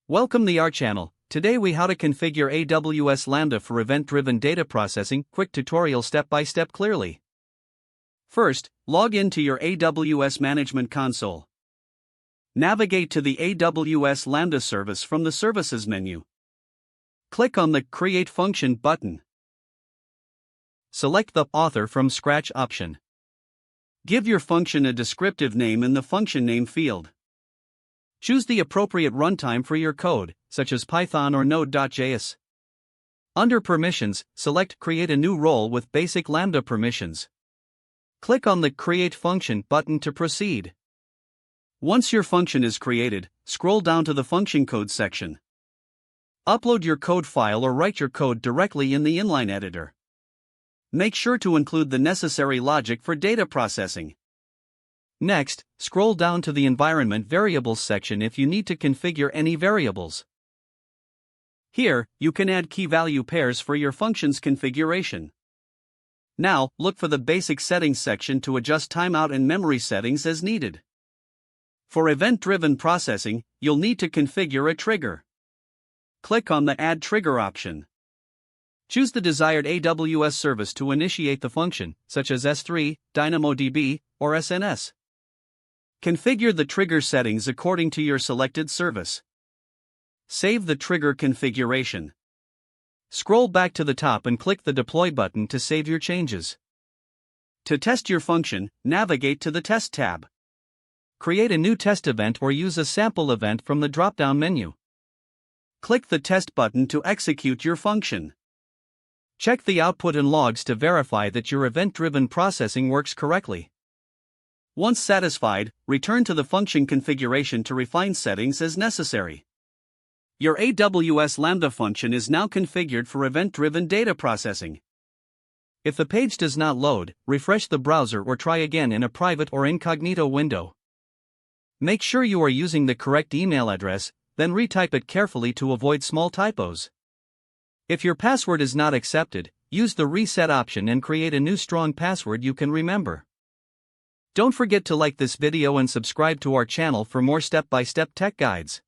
Welcome to our channel. Today we how to configure AWS Lambda for event-driven data processing. Quick tutorial step-by-step clearly. First, log into your AWS Management Console. Navigate to the AWS Lambda service from the Services menu. Click on the Create Function button. Select the Author from Scratch option. Give your function a descriptive name in the function name field. Choose the appropriate runtime for your code, such as Python or Node.js. Under Permissions, select Create a new role with basic Lambda permissions. Click on the Create Function button to proceed. Once your function is created, scroll down to the function code section. Upload your code file or write your code directly in the inline editor. Make sure to include the necessary logic for data processing. Next, scroll down to the Environment Variables section if you need to configure any variables. Here, you can add key value pairs for your function's configuration. Now, look for the Basic Settings section to adjust timeout and memory settings as needed. For event-driven processing, you'll need to configure a trigger. Click on the Add Trigger option. Choose the desired AWS service to initiate the function, such as S3, DynamoDB, or SNS. Configure the trigger settings according to your selected service. Save the trigger configuration. Scroll back to the top and click the Deploy button to save your changes. To test your function, navigate to the Test tab. Create a new test event or use a sample event from the drop-down menu. Click the Test button to execute your function. Check the output and logs to verify that your event-driven processing works correctly. Once satisfied, return to the function configuration to refine settings as necessary. Your AWS Lambda function is now configured for event-driven data processing. If the page does not load, refresh the browser or try again in a private or incognito window. Make sure you are using the correct email address, then retype it carefully to avoid small typos. If your password is not accepted, use the Reset option and create a new strong password you can remember. Don't forget to like this video and subscribe to our channel for more step-by-step tech guides.